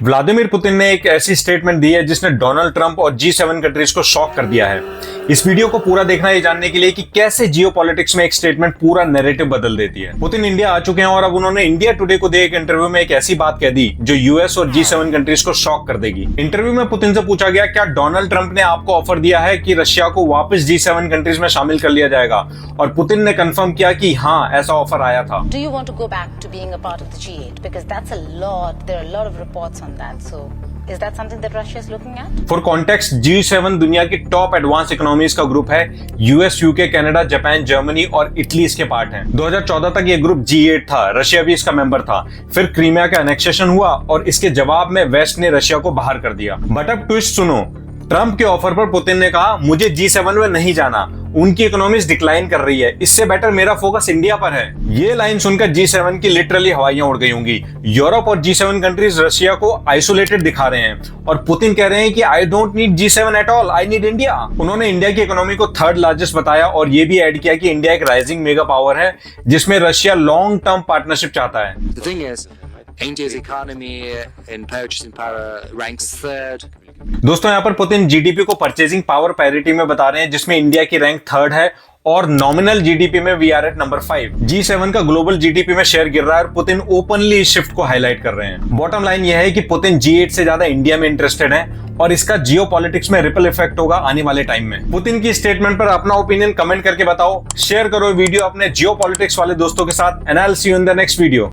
Vladimir Putin ने एक ऐसी स्टेटमेंट दी है जिसने डोनाल्ड ट्रंप और G7 कंट्रीज को शॉक कर दिया है। इस वीडियो को पूरा देखना ये जानने के लिए कि कैसे जियोपॉलिटिक्स में एक स्टेटमेंट पूरा नैरेटिव बदल देती है। पुतिन इंडिया आ चुके हैं और अब उन्होंने इंडिया टुडे को दिए एक इंटरव्यू में एक ऐसी बात कह दी जो यूएस और G7 कंट्रीज को शॉक कर देगी। इंटरव्यू में पुतिन से पूछा गया, क्या डोनाल्ड ट्रंप ने आपको ऑफर दिया है कि रशिया को वापस G7 कंट्रीज में शामिल कर लिया जाएगा? और पुतिन ने कंफर्म किया कि हाँ, ऐसा ऑफर आया था। Do you want to go back to being a part of the G8? Because that's a lot. There are a lot of reports on that. So, is that something that Russia is looking at? For context, G7 दुनिया की top advance economies का group है। US, UK, Canada, Japan, Germany और Italy इसके part हैं। 2014 तक ये group G8 था, रशिया भी इसका मेंबर था। फिर क्रीमिया का एनेक्सेशन हुआ और इसके जवाब में वेस्ट ने रशिया को बाहर कर दिया। बट अब ट्विस्ट सुनो, ट्रंप के ऑफर पर पुतिन ने कहा मुझे G7 में नहीं जाना, उनकी इकोनॉमीज डिक्लाइन कर रही है, इससे बेटर मेरा फोकस इंडिया पर है। ये लाइन सुनकर G7 की लिटरली हवाइयां उड़ गई होंगी। यूरोप और G7 कंट्रीज रशिया को आइसोलेटेड दिखा रहे हैं और पुतिन कह रहे हैं कि I don't need G7 at all, I need India. उन्होंने इंडिया की इकोनॉमी को थर्ड लार्जेस्ट बताया और ये भी ऐड किया कि इंडिया एक राइजिंग मेगा पावर है जिसमें रशिया लॉन्ग टर्म पार्टनरशिप चाहता है। The thing is, India's economy in purchasing power ranks third. दोस्तों, यहाँ पर पुतिन जीडीपी को परचेजिंग पावर पैरिटी में बता रहे हैं जिसमें इंडिया की रैंक थर्ड है और नॉमिनल जीडीपी में we are at number 5। G7 का ग्लोबल जीडीपी में शेयर गिर रहा है और पुतिन ओपनली इस शिफ्ट को हाईलाइट कर रहे हैं। बॉटम लाइन यह है कि पुतिन G8 से ज्यादा इंडिया में इंटरेस्टेड है और इसका जियोपॉलिटिक्स में रिपल इफेक्ट होगा आने वाले टाइम में। पुतिन की स्टेटमेंट पर अपना ओपिनियन कमेंट करके बताओ, शेयर करो वीडियो अपने जियोपॉलिटिक्स वाले दोस्तों के साथ and I will see you in the next video.